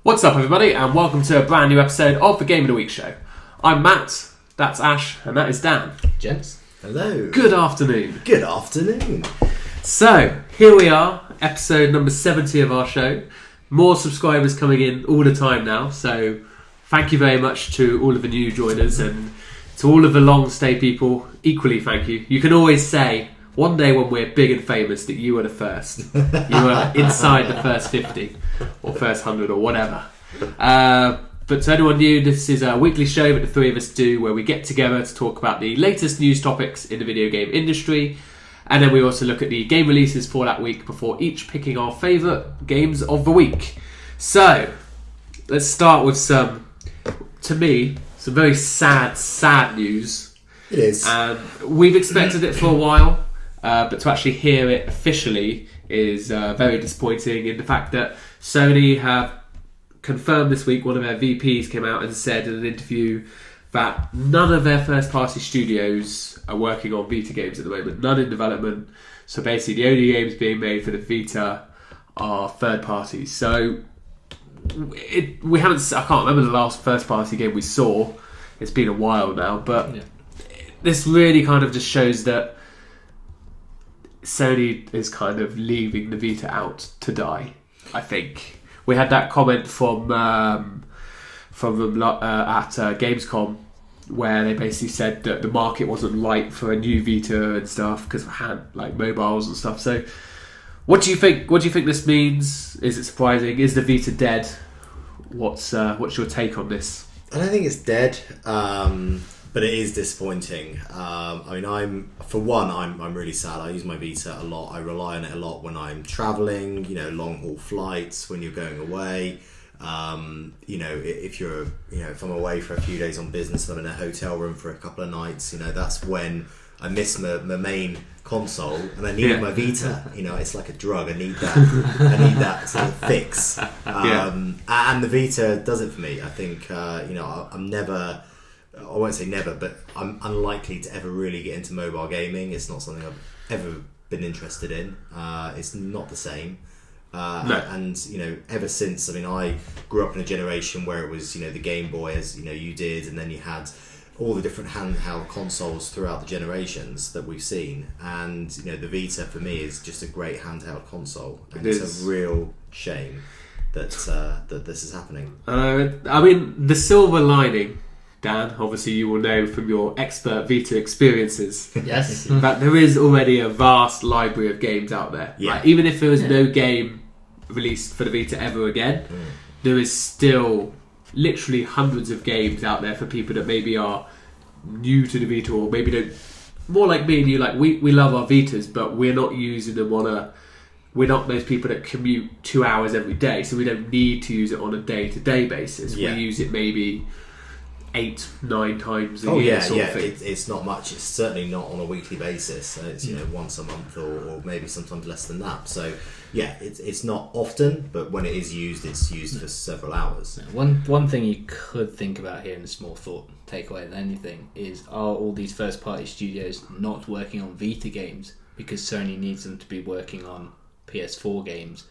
What's up, everybody, and welcome to a brand new episode of the Game of the Week show. I'm Matt, that's Ash, and that is Dan. Gents. Hello. Good afternoon. Good afternoon. So, here we are, episode number 70 of our show. More subscribers coming in all the time now, so thank you very much to all of the new joiners, and to all of the long-stay people, equally thank you. You can always say, one day when we're big and famous, that you were the first. You were inside the first 50, or first 100, or whatever. But to anyone new, this is a weekly show that the three of us do where we get together to talk about the latest news topics in the video game industry, and then we also look at the game releases for that week before each picking our favourite games of the week. So, let's start with some very sad news. It is. We've expected it for a while, but to actually hear it officially is very disappointing in the fact that Sony have confirmed this week. One of their VPs came out and said in an interview that none of their first-party studios are working on Vita games at the moment. None in development. So basically, the only games being made for the Vita are third parties. So we haven't. I can't remember the last first-party game we saw. It's been a while now, but this really kind of just shows that Sony is kind of leaving the Vita out to die, I think. We had that comment from them at Gamescom, where they basically said that the market wasn't right for a new Vita and stuff because it had like mobiles and stuff. So, what do you think? What do you think this means? Is it surprising? Is the Vita dead? What's your take on this? I don't think it's dead, but it is disappointing. I'm really sad. I use my Vita a lot. I rely on it a lot when I'm travelling. Long haul flights, when you're going away. If I'm away for a few days on business, I'm in a hotel room for a couple of nights. That's when I miss my main console, and I need my Vita. It's like a drug. I need that. I need that sort of fix. And the Vita does it for me. I think I'm never. I won't say never, but I'm unlikely to ever really get into mobile gaming. It's not something I've ever been interested in. It's not the same. No. And ever since, I grew up in a generation where it was the Game Boy, as you did, and then you had all the different handheld consoles throughout the generations that we've seen. And the Vita for me is just a great handheld console, and it's a real shame that this is happening. The silver lining, Dan, obviously you will know from your expert Vita experiences, Yes. that there is already a vast library of games out there. Yeah. Even if there was no game released for the Vita ever again, there is still literally hundreds of games out there for people that maybe are new to the Vita, or maybe don't. More like me and you, we love our Vitas, but we're not using them we're not those people that commute 2 hours every day, so we don't need to use it on a day-to-day basis. Yeah. We use it maybe 8-9 times a year. It's not much. It's certainly not on a weekly basis. It's once a month or maybe sometimes less than that. So it's not often, but when it is used, it's used for several hours. One thing you could think about here, in a small thought takeaway than anything, is are all these first party studios not working on Vita games because Sony needs them to be working on PS4 games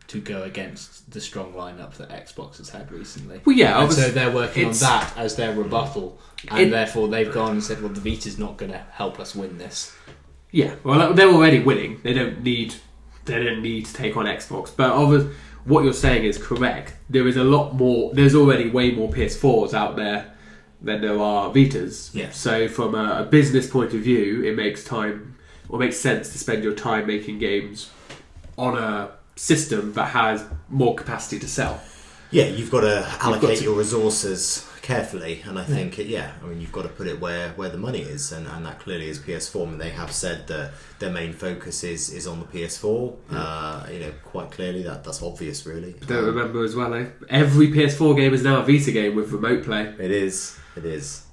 to go against the strong lineup that Xbox has had recently? Well, so they're working on that as their rebuttal, and therefore they've gone and said, well, the Vita's not going to help us win this. Yeah, well, they're already winning. They don't need to take on Xbox. But what you're saying is correct. There is a lot more. There's already way more PS4s out there than there are Vitas. Yeah. So from a business point of view, it makes sense to spend your time making games on a system that has more capacity to sell. Yeah, you've got to allocate your resources carefully, and I think you've got to put it where the money is, and that clearly is PS4. And they have said that their main focus is on the PS4. Quite clearly that's obvious, really. But don't remember as well, every PS4 game is now a Vita game with remote play. It is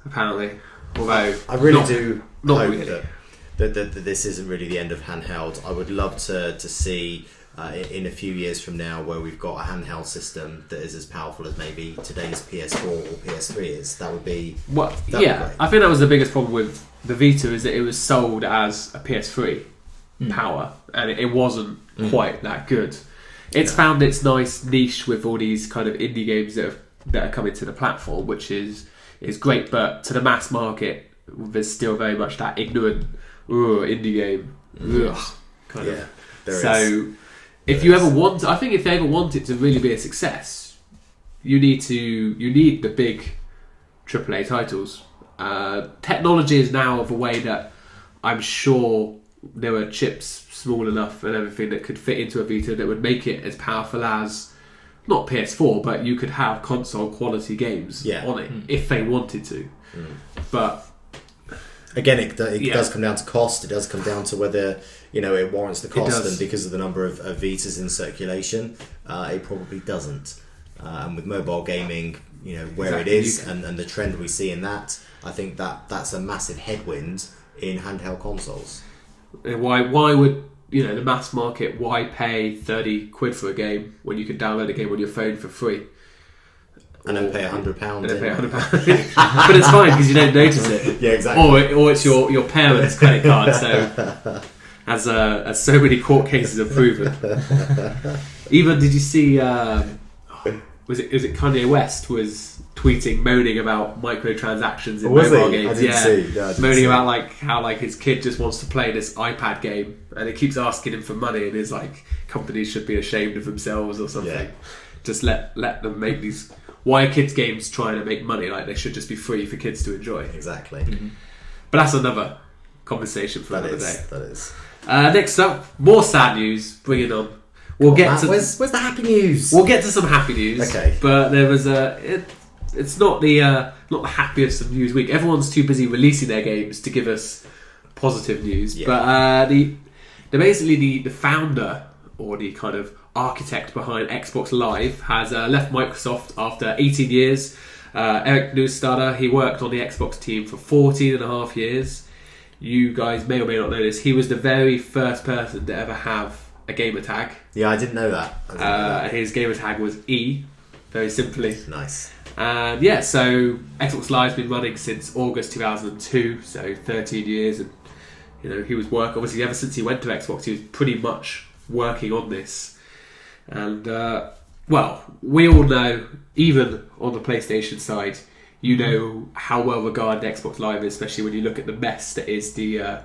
apparently. Although I really do hope really. that this isn't really the end of handheld. I would love to see in a few years from now where we've got a handheld system that is as powerful as maybe today's PS4 or PS3 is. That would be I think that was the biggest problem with the Vita, is that it was sold as a PS3 power, and it wasn't quite that good. It's found its nice niche with all these kind of indie games that are coming to the platform, which is great. But to the mass market, there's still very much that ignorant indie game kind of. So if you ever want, I think if they ever want it to really be a success, you need the big AAA titles. Technology is now of a way that I'm sure there were chips small enough and everything that could fit into a Vita that would make it as powerful as not PS4, but you could have console quality games on it if they wanted to. But again, it does come down to cost. It does come down to whether it warrants the cost, and because of the number of Vitas in circulation, it probably doesn't. And with mobile gaming, where it is and the trend we see in that, I think that's a massive headwind in handheld consoles. Why would the mass market? Why pay £30 for a game when you can download a game on your phone for free? And then pay £100. But it's fine because you don't notice it. Yeah, exactly. Or it's your parents' credit card. So as so many court cases have proven. Even did you see? Was it Kanye West was tweeting moaning about microtransactions in mobile games? I didn't see. Moaning about how his kid just wants to play this iPad game and it keeps asking him for money, and his companies should be ashamed of themselves or something. Yeah. Just let them make these. Why are kids' games trying to make money? They should just be free for kids to enjoy. Exactly. Mm-hmm. But that's another conversation for another day. That is. Next up, more sad news. Bring it on. Where's the happy news? We'll get to some happy news. Okay. But there was it's not the happiest of news week. Everyone's too busy releasing their games to give us positive news. Yeah. But the founder or the kind of architect behind Xbox Live has left Microsoft after 18 years. Eric Neustadter, he worked on the Xbox team for 14 and a half years. You guys may or may not know this. He was the very first person to ever have a gamer tag. Yeah, I didn't know that. His gamer tag was E, very simply. Nice. And so Xbox Live's been running since August 2002, so 13 years, and he was obviously ever since he went to Xbox, he was pretty much working on this. And we all know, even on the PlayStation side, how well regarded Xbox Live is, especially when you look at the mess that is the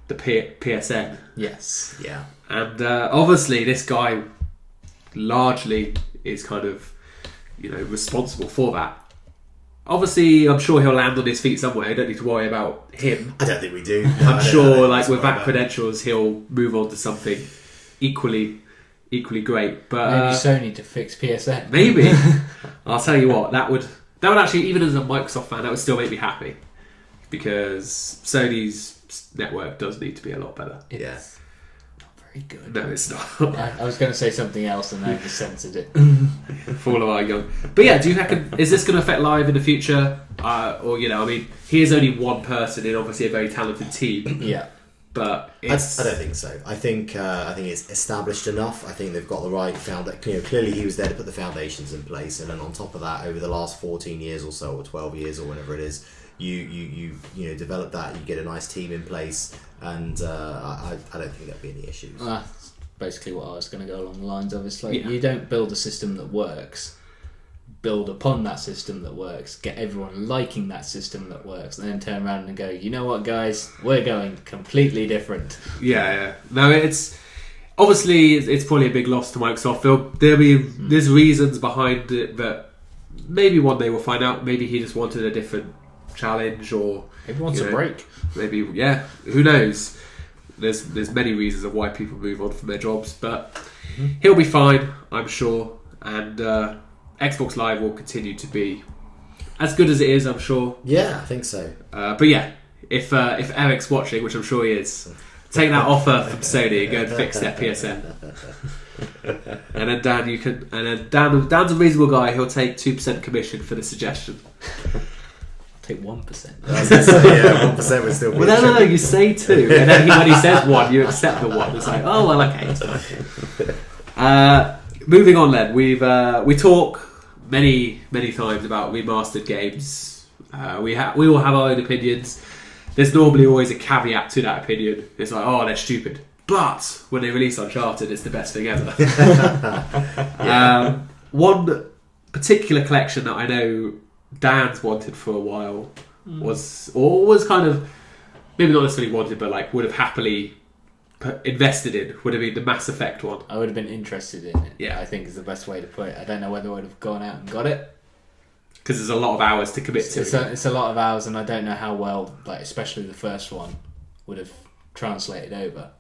PSN. Yes. Yeah. And obviously this guy largely is kind of responsible for that. Obviously I'm sure he'll land on his feet somewhere. I don't need to worry about him. I don't think we do. I'm sure with that credentials he'll move on to something equally great. But maybe Sony to fix PSN. Maybe. I'll tell you what, that would actually, even as a Microsoft fan, that would still make me happy, because Sony's network does need to be a lot better. It's not very good. No, it's not. I was going to say something else and I just censored it. For all of our young. But yeah, do you reckon, is this going to affect Live in the future? Or he is only one person in obviously a very talented team. Yeah. But I don't think so. I think it's established enough. I think they've got the right clearly he was there to put the foundations in place, and then on top of that, over the last 14 years or so, or 12 years, or whatever it is, you develop that. You get a nice team in place, and I don't think there'll be any issues. That's basically what I was going to go along the lines of. It's you don't build a system that works. Build upon that system that works, get everyone liking that system that works, and then turn around and go, you know what, guys, we're going completely different. Yeah. No, it's obviously it's probably a big loss to Microsoft. There's reasons behind it that maybe one day we'll find out. Maybe he just wanted a different challenge, or maybe wants a break. Maybe, who knows? There's many reasons of why people move on from their jobs, but he'll be fine, I'm sure, and Xbox Live will continue to be as good as it is, I'm sure. Yeah, I think so. But yeah, if Eric's watching, which I'm sure he is, take that offer from Sony and go and fix their PSN. And then Dan, Dan's a reasonable guy. He'll take 2% commission for the suggestion. Take 1%. I was going to say, 1% would still be. Well, no, you say 2, and then when he says 1, you accept the 1. It's like, oh well, okay, it's fine. Moving on then, we talk many times about remastered games. We all have our own opinions. There's normally always a caveat to that opinion. It's like, oh, they're stupid. But when they release Uncharted, it's the best thing ever. One particular collection that I know Dan's wanted for a while was kind of, maybe not necessarily wanted, but like would have happily invested in, would have been the Mass Effect one. I would have been interested in it. Yeah, I think is the best way to put it. I don't know whether I would have gone out and got it. Because there's a lot of hours to commit to. It's a lot of hours, and I don't know how well, like especially the first one, would have translated over.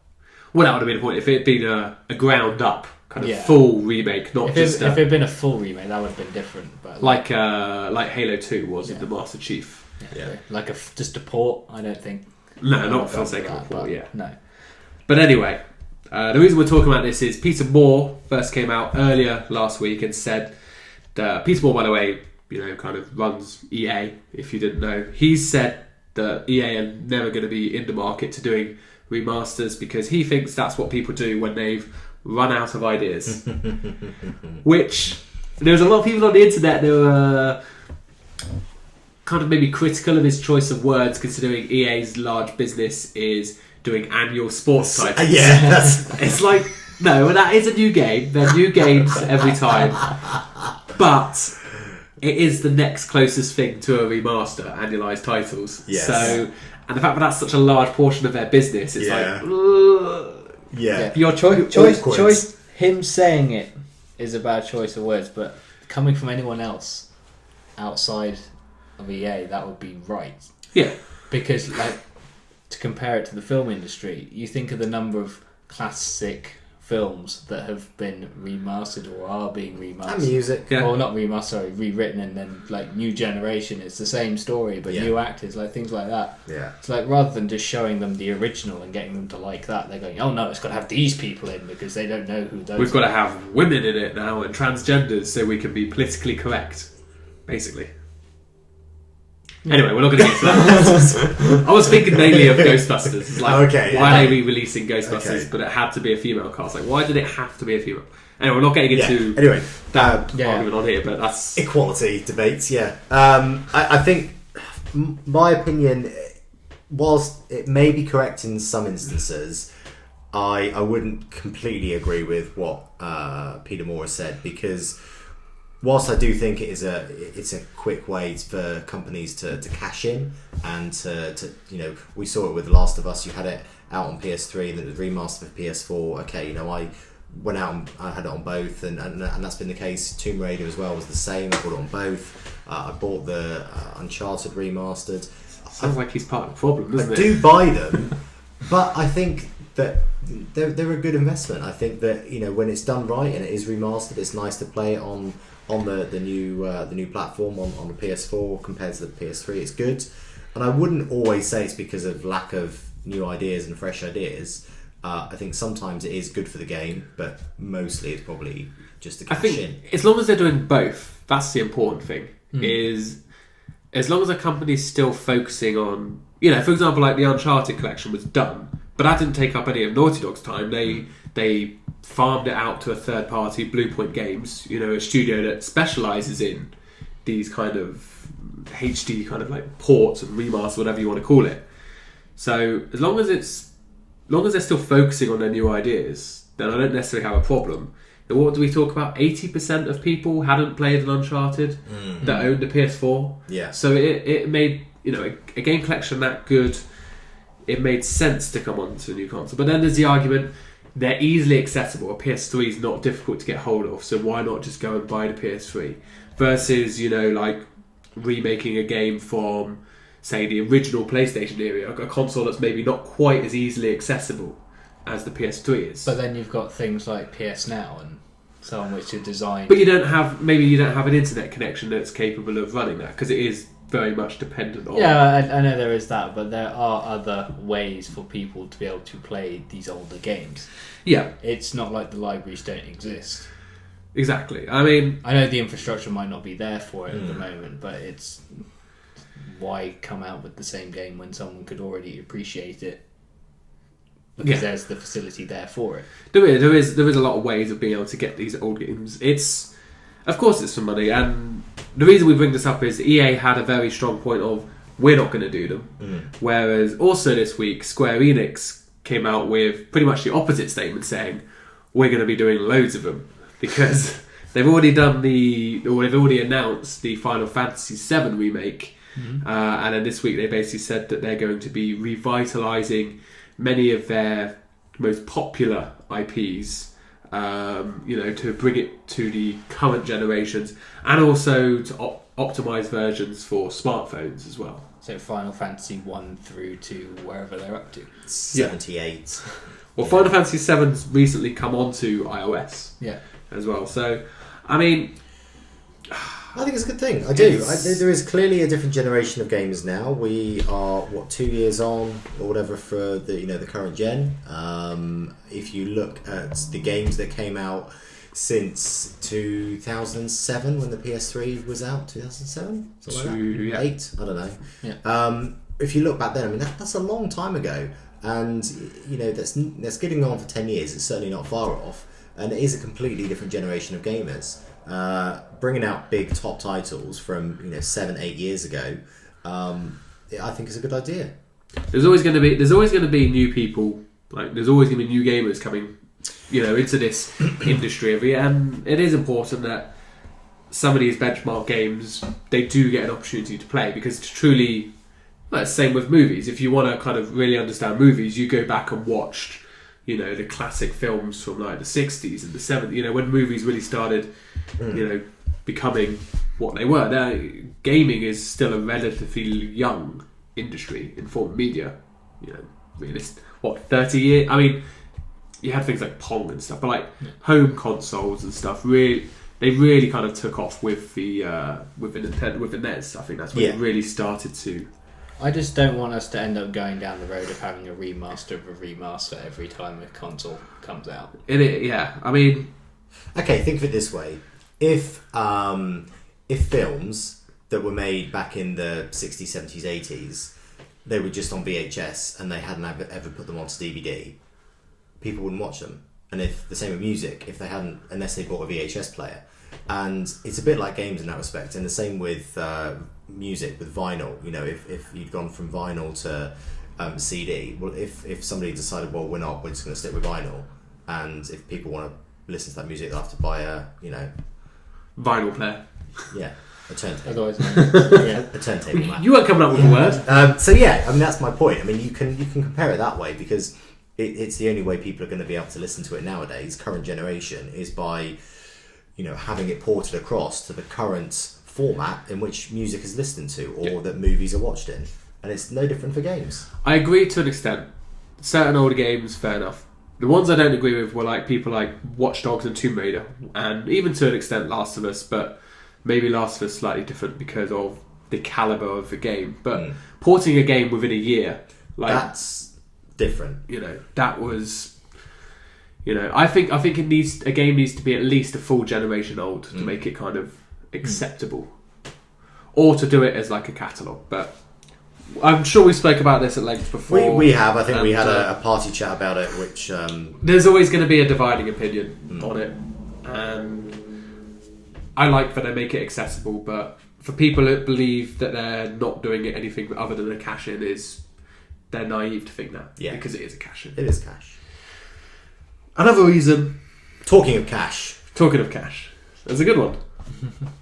Well, that would have been the point if it had been a ground up kind of full remake, not if it had been a full remake, that would have been different. But like Halo 2 was in the Master Chief. Yeah. Like just a port, I don't think. No, not for the sake of a port. Yeah, no. But anyway, the reason we're talking about this is Peter Moore first came out earlier last week and said that Peter Moore, by the way, kind of runs EA. If you didn't know, he said that EA are never going to be in the market to doing remasters because he thinks that's what people do when they've run out of ideas. Which there's a lot of people on the internet that were kind of maybe critical of his choice of words, considering EA's large business is doing annual sports titles. Yeah, it's like, no, that is a new game. They're new games every time, but it is the next closest thing to a remaster, annualized titles. Yes. So, and the fact that that's such a large portion of their business, it's like, your choice. Him saying it is a bad choice of words, but coming from anyone else outside of EA, that would be right. Yeah, because like to compare it to the film industry, you think of the number of classic films that have been remastered or are being remastered. And music. Yeah. Or not remastered, sorry, rewritten, and then like new generation, it's the same story but new actors, like things like that. Yeah. It's like rather than just showing them the original and getting them to like that, they're going, oh no, it's got to have these people in because they don't know who those We've got to have women in it now and transgenders so we can be politically correct, basically. Anyway, we're not going to get to that. I was thinking mainly of Ghostbusters. It's like, why are they re-releasing Ghostbusters, but it had to be a female cast? Like, why did it have to be a female? Anyway, we're not getting into that argument on here, but that's... Equality debates, I think, my opinion, whilst it may be correct in some instances, I wouldn't completely agree with what Peter Moore has said, because... Whilst I do think it's a quick way for companies to cash in and to we saw it with The Last of Us. You had it out on PS3 and then it was remastered for PS4. Okay, I went out and I had it on both and that's been the case. Tomb Raider as well was the same. I bought it on both. I bought the Uncharted remastered. Sounds like he's part of the problem, doesn't it? I do buy them, but I think that they're a good investment. I think that when it's done right and it is remastered, it's nice to play it on the new platform on the PS4 compared to the PS3. It's good, and I wouldn't always say it's because of lack of new ideas and fresh ideas. I think sometimes it is good for the game, but mostly it's probably just to cash in. As long as they're doing both, that's the important thing. Is as long as a company's still focusing on, for example, like the Uncharted collection was done, but that didn't take up any of Naughty Dog's time. They farmed it out to a third party, Bluepoint Games, a studio that specialises in these kind of HD kind of like ports and remasters, whatever you want to call it. So as long as they're still focusing on their new ideas, then I don't necessarily have a problem. And what do we talk about? 80% of people hadn't played an Uncharted that owned a PS4. Yeah. So it made a game collection that good. It made sense to come onto a new console. But then there's the argument. They're easily accessible. A PS3 is not difficult to get hold of, so why not just go and buy the PS3? Versus, like remaking a game from, say, the original PlayStation era, a console that's maybe not quite as easily accessible as the PS3 is. But then you've got things like PS Now and so on, which are designed. But you don't have an internet connection that's capable of running that, because it is very much dependent on... Yeah, I know there is that, but there are other ways for people to be able to play these older games. Yeah. It's not like the libraries don't exist. Exactly. I mean... I know the infrastructure might not be there for it at the moment, but it's... Why come out with the same game when someone could already appreciate it? Because there's the facility there for it. There is a lot of ways of being able to get these old games. Of course it's for money, and the reason we bring this up is EA had a very strong point of, we're not going to do them. Whereas also this week, Square Enix came out with pretty much the opposite statement, saying we're going to be doing loads of them because they've already announced the Final Fantasy VII remake, and then this week they basically said that they're going to be revitalising many of their most popular IPs, to bring it to the current generations, and also to optimise versions for smartphones as well. So Final Fantasy 1 through to wherever they're up to. 78. Well, Final Fantasy VII's recently come onto iOS as well. So, I mean, I think it's a good thing. I do. There is clearly a different generation of gamers now. We are 2 years on or whatever for the current gen. If you look at the games that came out since 2007 when the PS3 was out, 2007, something like that. 8, I don't know. Yeah. If you look back then, I mean that's a long time ago, and that's getting on for 10 years. It's certainly not far off, and it is a completely different generation of gamers. Bringing out big top titles from 7-8 years ago, I think is a good idea. There's always going to be new people. Like there's always going to be new gamers coming, into this industry and it is important that some of these benchmark games they do get an opportunity to play, because it's truly, well, same with movies. If you want to kind of really understand movies, you go back and watch, the classic films from like the 60s and the 70s, when movies really started, becoming what they were. Now, gaming is still a relatively young industry in form of media. 30 years? I mean, you had things like Pong and stuff, but like home consoles and stuff, they really kind of took off with the Nintendo, with the NES. I think that's when it really started to. I just don't want us to end up going down the road of having a remaster of a remaster every time a console comes out. I mean, okay, think of it this way: if films that were made back in the 60s, 70s, 80s, they were just on VHS and they hadn't ever put them onto DVD, people wouldn't watch them. And if the same with music, if they hadn't, unless they bought a VHS player. And it's a bit like games in that respect, and the same with music, with vinyl. If you'd gone from vinyl to CD, well, if somebody decided, well, we're just going to stick with vinyl, and if people want to listen to that music, they'll have to buy a vinyl player. Yeah, a turntable. Otherwise, A turntable. Man. You weren't coming up with a word. So I mean that's my point. I mean you can compare it that way, because it's the only way people are going to be able to listen to it nowadays. Current generation is by having it ported across to the current format in which music is listened to, or that movies are watched in, and it's no different for games. I agree to an extent. Certain older games, fair enough. The ones I don't agree with were like people like Watch Dogs and Tomb Raider, and even to an extent Last of Us, but maybe Last of Us slightly different because of the caliber of the game. But porting a game within a year, that's different. That was. I think a game needs to be at least a full generation old to make it kind of acceptable, or to do it as like a catalogue. But I'm sure we spoke about this at length before. We have. I think we had a party chat about it, which there's always going to be a dividing opinion on it, and I like that they make it accessible. But for people that believe that they're not doing it anything other than a cash in, they're naive to think that, because it is a cash in. It is cash. Another reason. Talking of cash, there's a good one.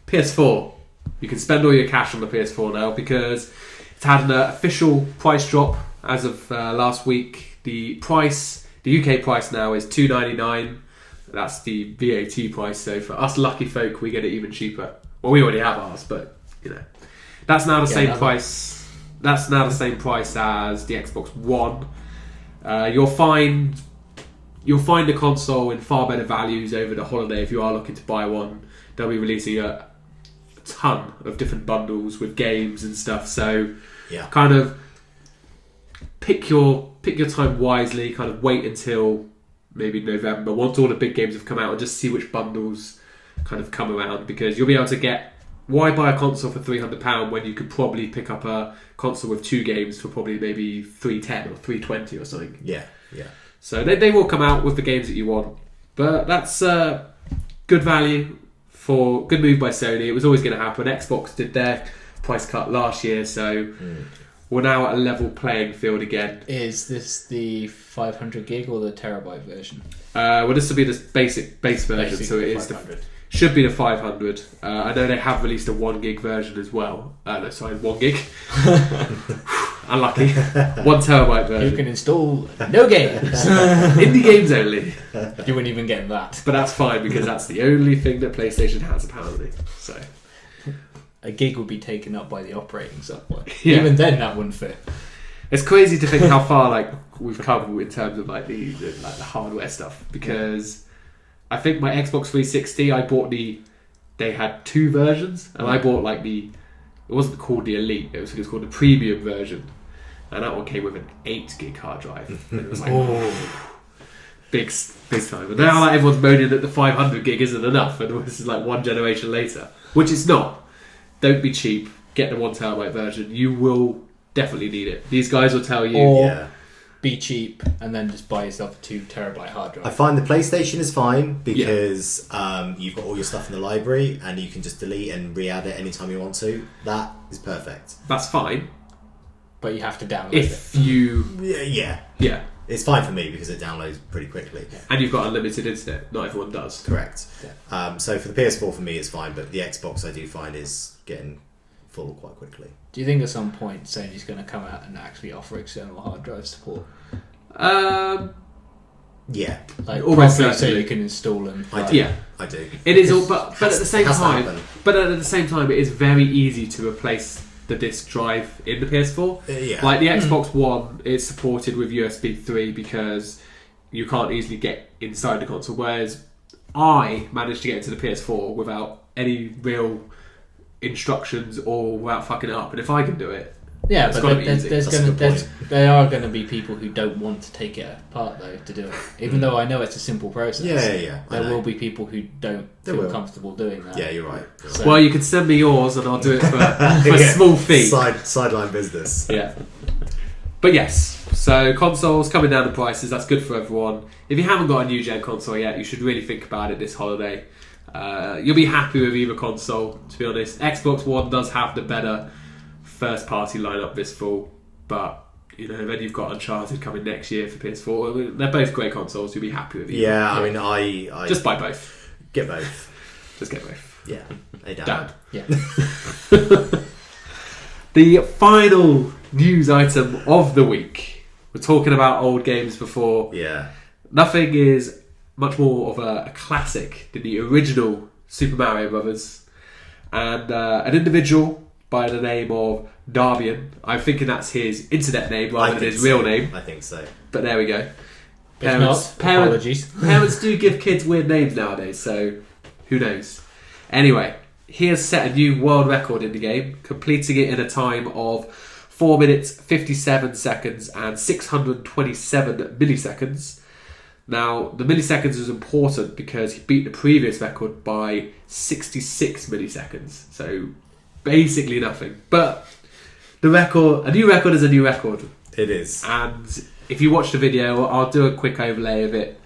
PS4. You can spend all your cash on the PS4 now because it's had an official price drop as of last week. The UK price now is $299. That's the VAT price. So for us lucky folk, we get it even cheaper. Well, we already have ours, but that's now the same price. That's now the same price as the Xbox One. You'll find the console in far better values over the holiday if you are looking to buy one. They'll be releasing a ton of different bundles with games and stuff. So, kind of pick your time wisely. Kind of wait until maybe November, once all the big games have come out, and just see which bundles kind of come around, because you'll be able to get. Why buy a console for £300 when you could probably pick up a console with 2 games for probably maybe $310 or $320 or something? Yeah. So they will come out with the games that you want. But that's good value, for good move by Sony. It was always going to happen. Xbox did their price cut last year, so we're now at a level playing field again. Is this the 500 gig or the terabyte version? Well, this will be the base version, so it is 500. Should be the 500. I know they have released a 1 gig version as well. No, sorry, 1 gig. Unlucky. 1 terabyte version. You can install no games. Indie games only. You wouldn't even get that. But that's fine because that's the only thing that PlayStation has apparently. So a gig would be taken up by the operating software. Yeah. Even then, that wouldn't fit. It's crazy to think how far we've come in terms of the hardware stuff, because I think my Xbox 360 I bought they had 2 versions, and I bought it wasn't called the Elite, it was called the Premium version, and that one came with an 8 gig hard drive. And it was big time. But now everyone's moaning that the 500 gig isn't enough, and this is 1 generation later, which it's not. Don't be cheap. Get the 1 terabyte version. You will definitely need it. These guys will tell you. Or be cheap and then just buy yourself a 2 terabyte hard drive. I find the PlayStation is fine because you've got all your stuff in the library and you can just delete and re-add it anytime you want to. That is perfect. That's fine. But you have to download if it. you... Yeah. It's fine for me because it downloads pretty quickly. And you've got unlimited internet. Not everyone does. Correct. Yeah. So for the PS4 for me it's fine, but the Xbox I do find is getting full quite quickly. Do you think at some point Sony's going to come out and actually offer external hard drive support? Yeah. Almost Properly so certainly. you can install them. I do. Yeah. I do. It is all, but at the same has to time, happen. it is very easy to replace the disc drive in the PS4. Yeah. Like the Xbox One, it's supported with USB 3 because you can't easily get inside the console. Whereas I managed to get into the PS4 without any real instructions or without fucking it up. And if I can do it, Yeah, it's but gotta be easy. there are going to be people who don't want to take it apart though to do it. Even though I know it's a simple process. Yeah. There will be people who don't feel comfortable doing that. Yeah, you're right. So, well, you can send me yours and I'll do it for a small fee. Sideline business. Yeah. But yes, so consoles coming down the prices, that's good for everyone. If you haven't got a new gen console yet, you should really think about it this holiday. You'll be happy with either console, to be honest. Xbox One does have the better first party lineup this fall, but then you've got Uncharted coming next year for PS4. They're both great consoles, you'll be happy with either. Yeah, I mean, I just buy both. Get both. Just get both. Yeah. Hey, Dad. Yeah. The final news item of the week. We're talking about old games before. Yeah. Nothing is much more of a classic than the original Super Mario Brothers. And an individual by the name of Darbian, I'm thinking that's his internet name rather than his real name. I think so. But there we go. Apologies. Parents do give kids weird names nowadays, so who knows? Anyway, he has set a new world record in the game, completing it in a time of 4 minutes, 57 seconds and 627 milliseconds. Now, the milliseconds is important because he beat the previous record by 66 milliseconds. So, basically nothing. But a new record is a new record. It is. And if you watch the video, I'll do a quick overlay of it,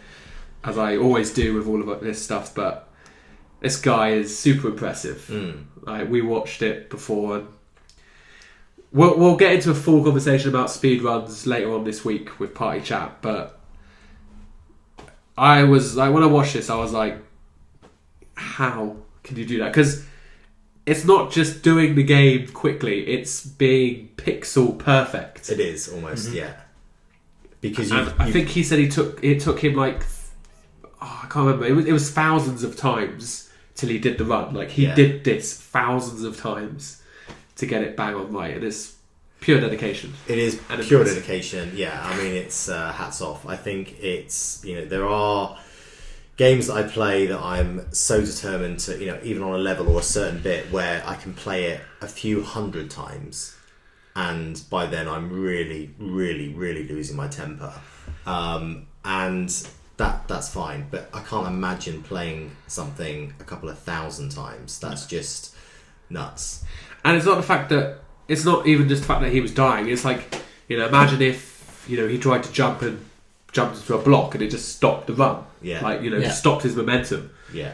as I always do with all of this stuff, but this guy is super impressive. Like, we watched it before. And we'll get into a full conversation about speedruns later on this week with Party Chat, but I was like, when I watched this, I was like, how can you do that? Because it's not just doing the game quickly, it's being pixel perfect. It is almost, yeah. Because I think he said it took him I can't remember. It was thousands of times till he did the run. Like he did this thousands of times to get it bang on right, and it's pure dedication. It is pure dedication. Yeah, I mean it's hats off. I think it's there are games that I play that I'm so determined to even on a level or a certain bit where I can play it a few hundred times, and by then I'm really, really, really losing my temper, and that's fine. But I can't imagine playing something a couple of thousand times. That's just nuts. And it's not the fact that it's not even just the fact that he was dying. It's like imagine if he tried to jumped into a block and it just stopped the run. Yeah. Like just stopped his momentum. Yeah.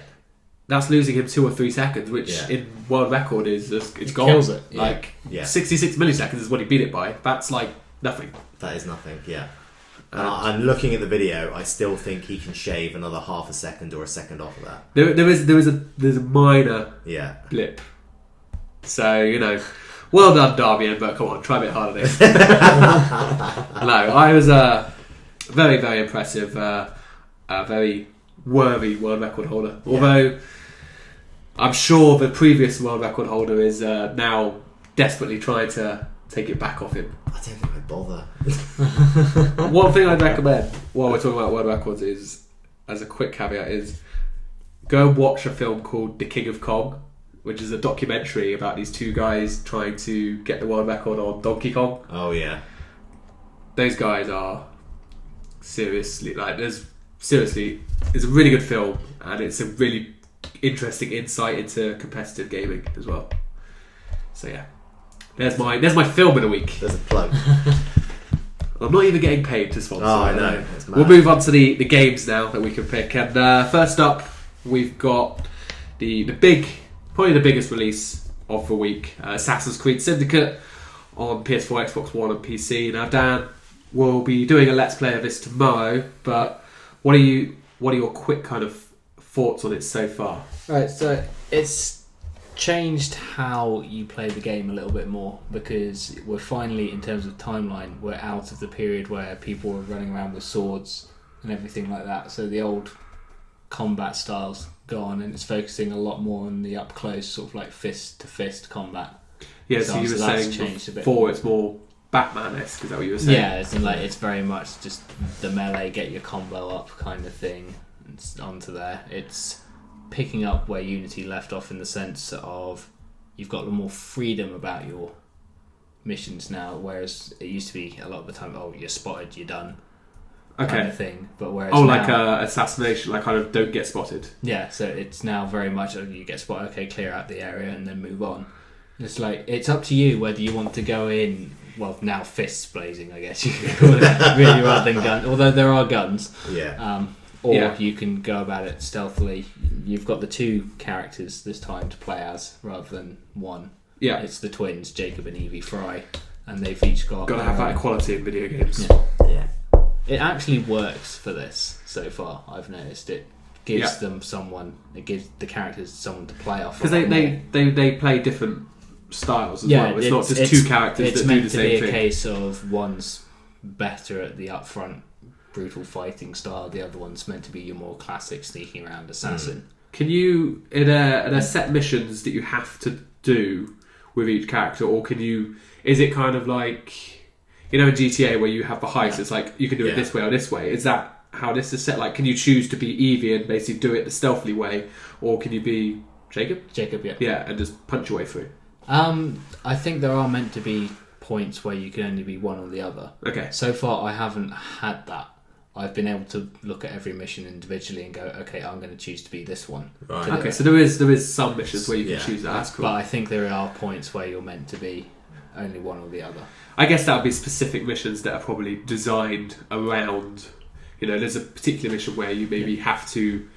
that's losing him 2 or 3 seconds, which in world record is it's gone. Kills it. Yeah. Like 66 milliseconds is what he beat it by. That's like nothing. That is nothing. Yeah. And I'm looking at the video. I still think he can shave another half a second or a second off of that. There's a minor blip. So well done, Darby, but come on, try a bit harder this. No, I was very, very impressive. Very worthy world record holder. Although I'm sure the previous world record holder is now desperately trying to take it back off him. I don't think I'd bother. One thing I'd recommend while we're talking about world records is, as a quick caveat, is go and watch a film called The King of Kong, which is a documentary about these 2 guys trying to get the world record on Donkey Kong. Oh yeah. Those guys are seriously it's a really good film, and it's a really interesting insight into competitive gaming as well. So yeah, there's my film of the week. There's a plug. I'm not even getting paid to sponsor. Oh, I know. We'll move on to the games now that we can pick. And first up, we've got probably the biggest release of the week, Assassin's Creed Syndicate on PS4, Xbox One, and PC. Now, Dan will be doing a Let's Play of this tomorrow, but what are your quick kind of thoughts on it so far? Right, so it's changed how you play the game a little bit more, because we're finally, in terms of timeline, we're out of the period where people were running around with swords and everything like that. So the old combat styles gone, and it's focusing a lot more on the up close, sort of like fist to fist combat. Yeah, so you were saying before it's more Batman-esque, is that what you were saying? Yeah, it's very much just the melee, get your combo up kind of thing. It's onto there. It's picking up where Unity left off in the sense of you've got a little more freedom about your missions now, whereas it used to be a lot of the time, you're spotted, you're done. Kind of thing. But whereas like assassination, like kind of don't get spotted. Yeah, so it's now very much you get spotted, okay, clear out the area and then move on. It's like it's up to you whether you want to go in. Well, now fists blazing, I guess you could call it, really, rather than guns. Although there are guns. Yeah. Or you can go about it stealthily. You've got the 2 characters this time to play as, rather than one. Yeah. It's the twins, Jacob and Evie Fry, and they've each got to have that equality in video games. Yeah. It actually works for this so far. I've noticed it gives them someone. It gives the characters someone to play off. Because they play different styles as well. It's not just 2 characters that do the same thing. It's meant to be a case of one's better at the upfront brutal fighting style. The other one's meant to be your more classic sneaking around assassin. Can you are there set missions that you have to do with each character, or can you? Is it kind of like in GTA where you have the heist? It's like you can do it this way or this way. Is that how this is set? Like, can you choose to be Evie and basically do it the stealthily way, or can you be Jacob? Jacob, yeah. Yeah, and just punch your way through. I think there are meant to be points where you can only be one or the other. Okay. So far, I haven't had that. I've been able to look at every mission individually and go, okay, I'm going to choose to be this one. Right. Okay, so there is some missions where you can choose that. That's cool. But I think there are points where you're meant to be only one or the other. I guess that would be specific missions that are probably designed around. There's a particular mission where you maybe have to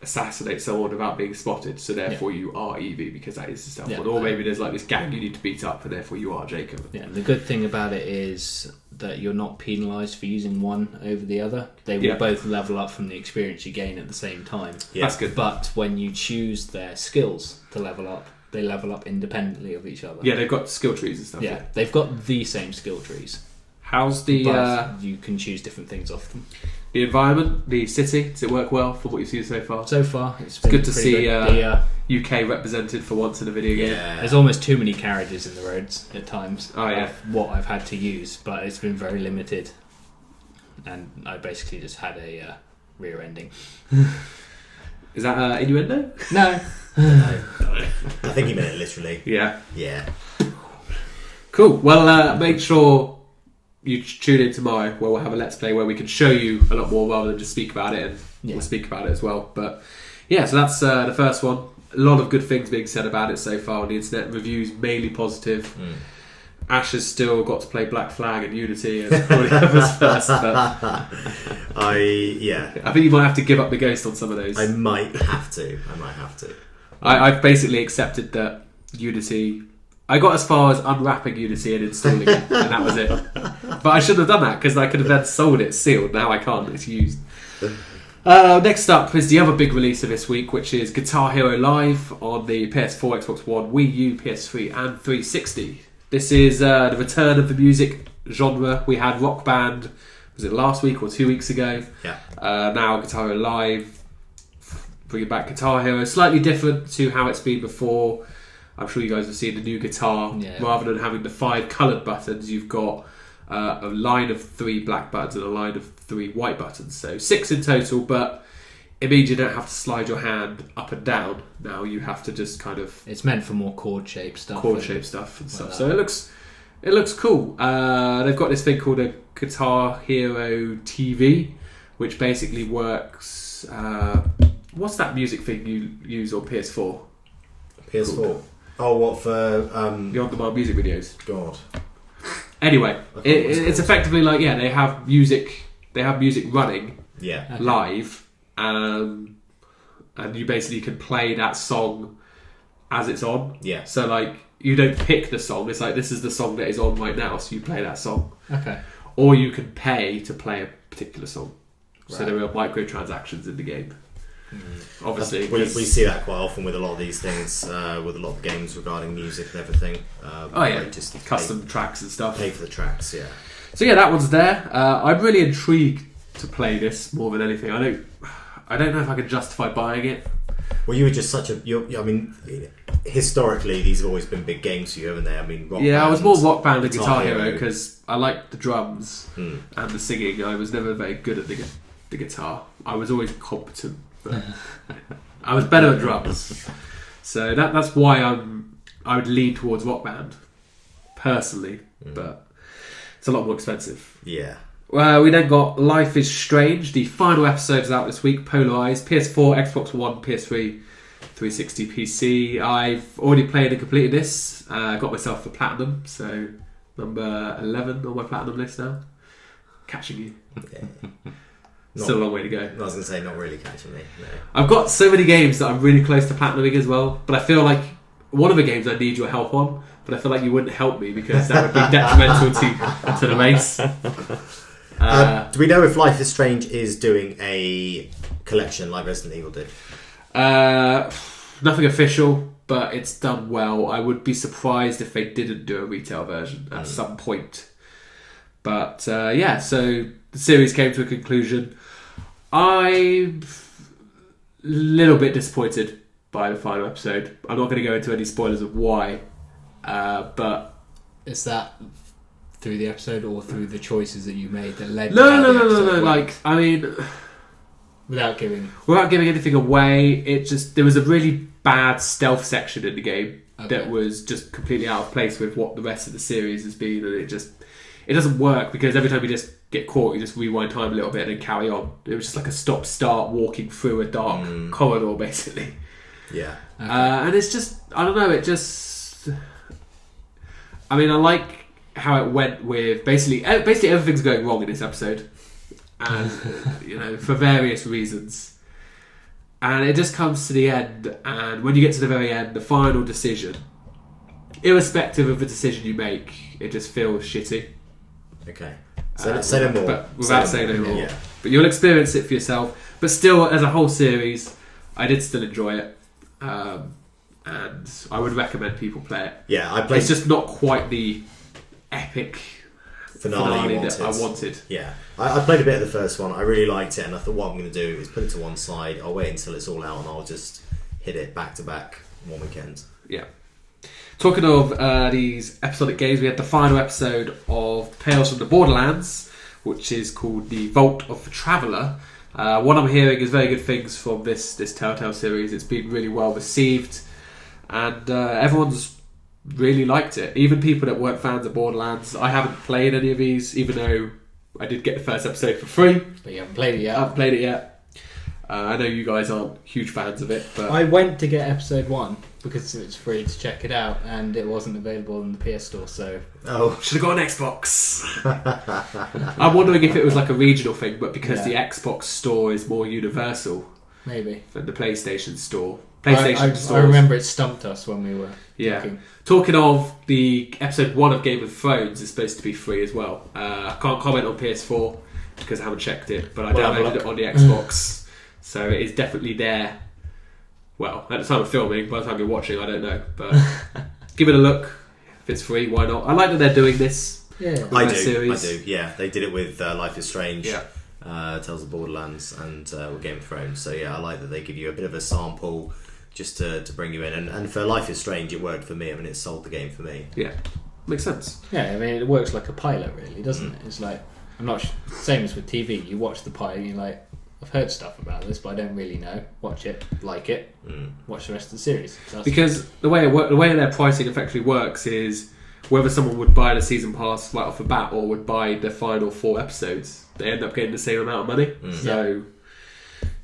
assassinate someone without being spotted, so therefore you are Evie because that is the stealth one. Or maybe there's like this gang you need to beat up, and therefore you are Jacob. Yeah, the good thing about it is that you're not penalised for using one over the other. They will both level up from the experience you gain at the same time. Yeah. That's good. But when you choose their skills to level up, they level up independently of each other. Yeah, they've got skill trees and stuff. Yeah, they've got the same skill trees. How's the... But you can choose different things off them. The environment, the city, does it work well for what you've seen so far? So far, it's good to see UK represented for once in a video game. There's almost too many carriages in the roads at times. Oh, yeah. Of what I've had to use, but it's been very limited. And I basically just had a rear ending. Is that innuendo? No. I think he meant it literally. Yeah. Yeah. Cool. Well, make sure you tune in tomorrow where we'll have a Let's Play where we can show you a lot more rather than just speak about it, and we'll speak about it as well. But yeah, so that's the first one. A lot of good things being said about it so far on the internet. Reviews mainly positive. Ash has still got to play Black Flag and Unity and all the others first. But I think you might have to give up the ghost on some of those. I might have to. I've basically accepted that Unity. I got as far as unwrapping Unity and installing it, and that was it. But I shouldn't have done that because I could have then sold it sealed. Now I can't. It's used. Next up is the other big release of this week, which is Guitar Hero Live on the PS4, Xbox One, Wii U, PS3 and 360. This is the return of the music genre. We had Rock Band, was it last week or 2 weeks ago? Yeah. Now Guitar Hero Live, bringing back Guitar Hero. Slightly different to how it's been before. I'm sure you guys have seen the new guitar. Yeah. Rather than having the 5 coloured buttons, you've got a line of 3 black buttons and a line of 3 white buttons. So 6 in total, but it means you don't have to slide your hand up and down. Now you have to just kind of... It's meant for more chord-shaped stuff. Chord-shaped stuff and stuff. So it looks cool. They've got this thing called a Guitar Hero TV, which basically works... what's that music thing you use on PS4? PS4? Cool. Oh, what for... The on-demand music videos. God. Anyway, it's effectively like, they have music running live, and you basically can play that song as it's on. Yeah. So like, you don't pick the song, it's like, this is the song that is on right now, so you play that song. Okay. Or you can pay to play a particular song. So Right. there are microtransactions in the game. Obviously, we see that quite often with a lot of these things, with a lot of games regarding music and everything. Just custom tracks and stuff. Pay for the tracks, yeah. So that one's there. I'm really intrigued to play this more than anything. I don't know if I can justify buying it. Well, you were just historically these have always been big games for you, haven't they? I mean, Rock Band, I was more Rock Band than Guitar Hero Hero because I liked the drums and the singing. I was never very good at the guitar. I was always competent, but I was better at drums. So that's why I would lean towards Rock Band personally, but it's a lot more expensive. Yeah. We then got Life is Strange. The final episode is out this week. Polarized. PS4, Xbox One, PS3, 360, PC. I've already played and completed this. Got myself the platinum, so number 11 on my platinum list now. Catching you. Yeah. Still a long way to go. I was going to say, not really catching me. No. I've got so many games that I'm really close to platinuming as well, but I feel like one of the games I need your help on, but I feel like you wouldn't help me because that would be detrimental to the race. Do we know if Life is Strange is doing a collection like Resident Evil did? Nothing official, but it's done well. I would be surprised if they didn't do a retail version at some point. But so the series came to a conclusion. I'm a little bit disappointed by the final episode. I'm not going to go into any spoilers of why, but is that through the episode or through the choices that you made that led? No. Like, I mean, without giving anything away, there was a really bad stealth section in the game that was just completely out of place with what the rest of the series has been, and it doesn't work because every time you just get caught, you just rewind time a little bit and then carry on. It was just like a stop-start walking through a dark corridor, basically. Yeah. Okay. And it's just, I don't know, I mean, I like how it went with basically everything's going wrong in this episode, and for various reasons. And it just comes to the end, and when you get to the very end, the final decision, irrespective of the decision you make, it just feels shitty. Okay. Say no more. But without saying no more. Yeah. But you'll experience it for yourself. But still, as a whole series, I did still enjoy it. And I would recommend people play it. Yeah, I played. It's just not quite the epic finale that I wanted. Yeah. I played a bit of the first one. I really liked it, and I thought what I'm going to do is put it to one side. I'll wait until it's all out, and I'll just hit it back to back one weekend. Yeah. Talking of these episodic games, we had the final episode of Tales from the Borderlands, which is called The Vault of the Traveller. What I'm hearing is very good things from this Telltale series. It's been really well received, and everyone's really liked it. Even people that weren't fans of Borderlands. I haven't played any of these, even though I did get the first episode for free. But you haven't played it yet. I haven't played it yet. I know you guys aren't huge fans of it, but I went to get episode 1 because it was free to check it out, and it wasn't available in the PS Store. So should have got an Xbox. I'm wondering if it was like a regional thing, but because the Xbox Store is more universal, maybe than the PlayStation Store. I remember it stumped us when we were talking. Talking of the episode 1 of Game of Thrones is supposed to be free as well. I can't comment on PS4 because I haven't checked it, but I downloaded it on the Xbox, so it is definitely there. Well, at the time of filming, by the time you're watching, I don't know, but give it a look. If it's free, why not? I like that they're doing this. Yeah, I do. Yeah, they did it with Life is Strange. Yeah. Tales of Borderlands and with Game of Thrones. So yeah, I like that they give you a bit of a sample just to bring you in. And for Life is Strange, it worked for me. I mean, it sold the game for me. Yeah, makes sense. Yeah, I mean, it works like a pilot, really, doesn't it? It's like, I'm not same as with TV. You watch the pilot, and you're like, I've heard stuff about this, but I don't really know. Watch it, like it, watch the rest of the series. Because the way their pricing effectively works is whether someone would buy the season pass right off the bat or would buy the final 4 episodes, they end up getting the same amount of money. So,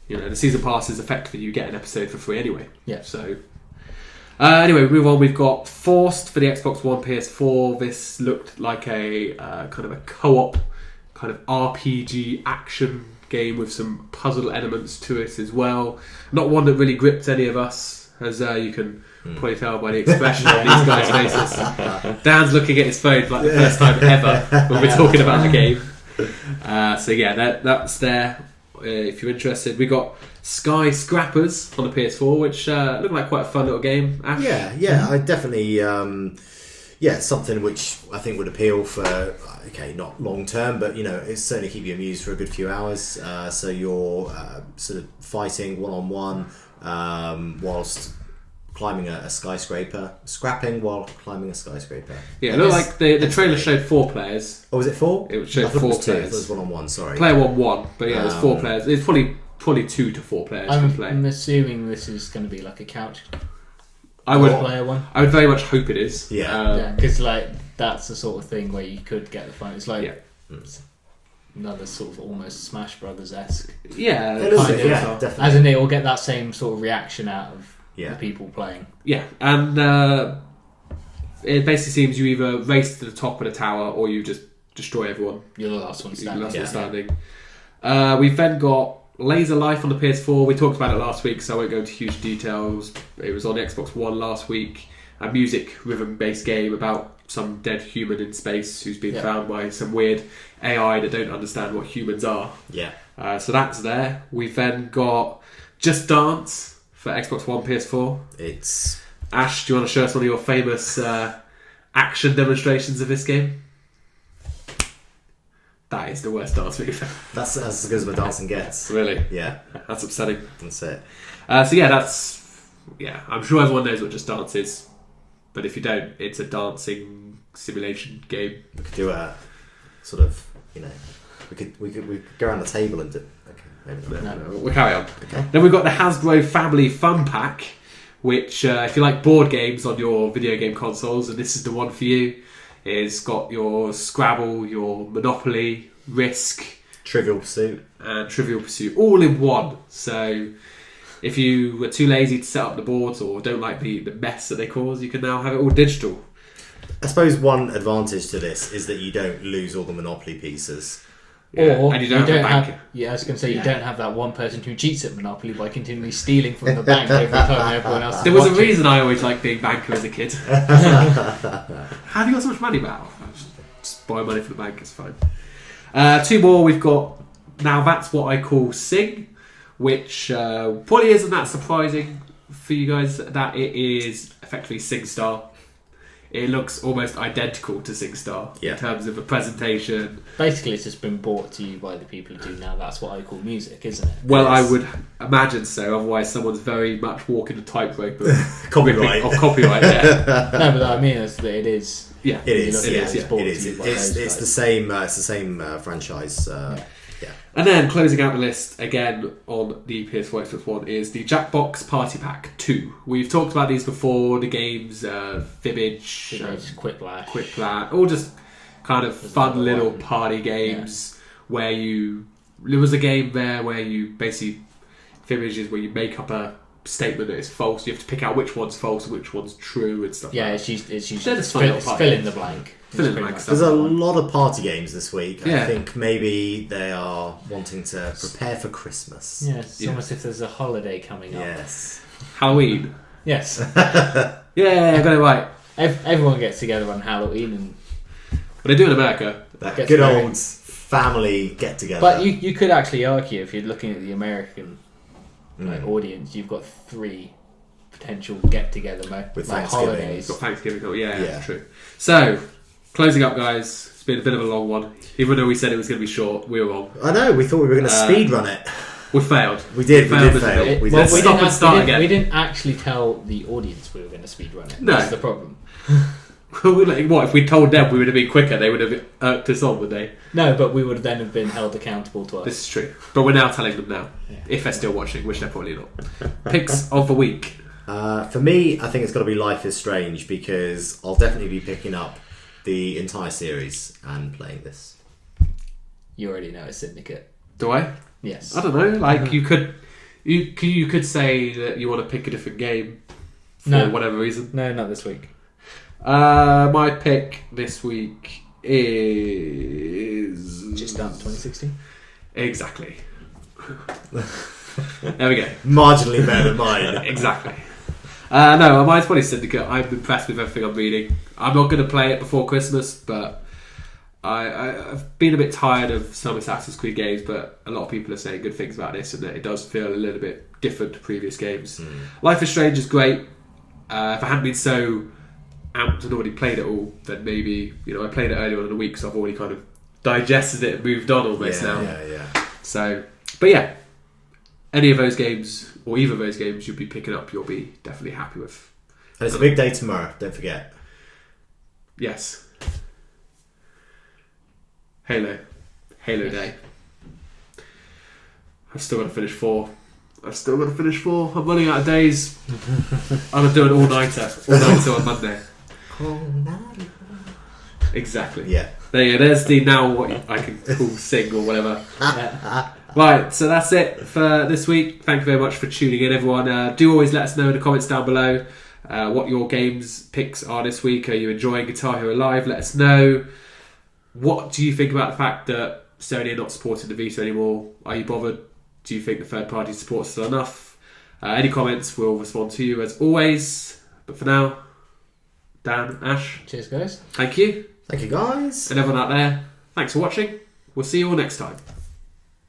the season pass is effectively you get an episode for free anyway. Yeah. So, anyway, we move on. We've got Forced for the Xbox One, PS4. This looked like a kind of a co-op, kind of RPG action game with some puzzle elements to it as well. Not one that really gripped any of us, as you can probably tell by the expression on these guys' faces. Dan's looking at his phone for like the first time ever when we're talking about the game. So yeah, that's there. If you're interested, we got Sky Scrappers on the PS4, which looked like quite a fun little game. Ash? Yeah, I definitely. Something which I think would appeal for, not long term, but it's certainly keep you amused for a good few hours. So you're sort of fighting one-on-one whilst climbing a skyscraper, scrapping while climbing a skyscraper. Yeah, it looked like the trailer showed 4 players. Oh, was it 4? It showed 4 players. It was one-on-one, sorry. Player 1, but yeah, there's 4 players. It's probably 2 to 4 players to play. I'm assuming this is going to be like a couch. I would very much hope it is. Yeah, because that's the sort of thing where you could get the fun. It's like another sort of almost Smash Brothers-esque. Yeah, definitely. As in, it will get that same sort of reaction out of the people playing. Yeah, and it basically seems you either race to the top of the tower or you just destroy everyone. You're the last one standing. We've then got Laser Life on the PS4. We talked about it last week, so I won't go into huge details. It was on the Xbox One last week. A music rhythm-based game about some dead human in space who's been found by some weird AI that don't understand what humans are. Yeah. So that's there. We've then got Just Dance for Xbox One, PS4. It's Ash, do you want to show us one of your famous action demonstrations of this game? That is the worst dance move. That's as good as my dancing gets. Really? Yeah. That's upsetting. That's it. I'm sure everyone knows what Just Dance is, but if you don't, it's a dancing simulation game. We could do a sort of, we could go around the table and do. Okay, maybe not. No, we'll carry on. Okay. Then we've got the Hasbro Family Fun Pack, which if you like board games on your video game consoles, and this is the one for you. It's got your Scrabble, your Monopoly, Risk, Trivial Pursuit, and Trivial Pursuit all in one. So if you were too lazy to set up the boards or don't like the mess that they cause, you can now have it all digital. I suppose one advantage to this is that you don't lose all the Monopoly pieces. Yeah. Or and you don't have a bank. I was going to say, you don't have that one person who cheats at Monopoly by continually stealing from the bank every time everyone else is There was watching. a reason I always liked being banker as a kid. How have you got so much money, Mal? Just borrow money from the bank, it's fine. 2 more we've got. Now that's what I call Sing, which probably isn't that surprising for you guys that it is effectively Singstar. It looks almost identical to Singstar in terms of a presentation. Basically, it's just been brought to you by the people who do now. That's what I call music, isn't it? Well, I would imagine so. Otherwise, someone's very much walking the tightrope of copyright. Of copyright. Yeah. No, but I mean is that it is. Yeah, it is. It's It's the same. It's the same franchise. And then closing out the list again on the PS4 Xbox One is the Jackbox Party Pack 2. We've talked about these before. The games, Fibbage, Quiplash, all just kind of fun little party games where there was a game there where you basically images where you make up a statement that is false. You have to pick out which one's false and which one's true and stuff. Yeah, like it's usually They're the fun little fill party in the blank. Fill in the Pretty blank much. stuff. There's a lot of party games this week. Yeah. I think maybe they are wanting to prepare for Christmas. Yeah, it's almost if there's a holiday coming up. Yes. Halloween. Yes. Yeah, I got it right. Everyone gets together on Halloween, and What they do in America. That Gets good very- old family get together. but you could actually argue if you're looking at the American Mm. audience, you've got 3 potential get-together With like Thanksgiving. holidays. Got Thanksgiving. Yeah, Yeah. true. So, closing up, guys. It's been a bit of a long one. Even though we said it was going to be short, we were wrong. I know, we thought we were going to speed run it. We failed. We did failed fail. miserably. We Let's did. stop and start again. We didn't actually tell the audience we were going to speedrun it. No. That's the problem. What if we told them we would have been quicker? They would have irked us on, would they? No, but we would then have been held accountable to us. This is true. But we're now telling them now. Yeah. If they're still watching, which they're probably not. Picks of the week. For me, I think it's got to be Life is Strange because I'll definitely be picking up the entire series and playing this. You already know it's Syndicate. Do I? Yes. I don't know. Like you could say that you want to pick a different game for No. whatever reason. No, not this week. My pick this week is Just done 2016. Exactly. There we go. Marginally better than mine. Exactly. No, mine's probably Syndicate. I'm impressed with everything I'm reading. I'm not going to play it before Christmas, but I've been a bit tired of some Assassin's Creed games, but a lot of people are saying good things about this and that it does feel a little bit different to previous games. Life is Strange is great. If I hadn't been so amped and already played it all, then maybe, I played it earlier on in the week, so I've already kind of digested it and moved on almost now. Yeah. So, but yeah, any of those games, or either of those games you'll be picking up, you'll be definitely happy with. And it's a big day tomorrow, don't forget. Yes. Halo Day. I've still got to finish 4. I'm running out of days. I'm going to do an all-nighter on Monday. Exactly. Yeah. There you go. There's the now what I can call sing or whatever. Right, so that's it for this week. Thank you very much for tuning in, everyone. Do always let us know in the comments down below what your games picks are this week. Are you enjoying Guitar Hero Live? Let us know. What do you think about the fact that Sony are not supporting the Vita anymore? Are you bothered? Do you think the third party support is still enough? Any comments, we'll respond to you as always. But for now, Dan, Ash, Cheers, guys. thank you. Thank you, guys. And everyone out there, thanks for watching. We'll see you all next time.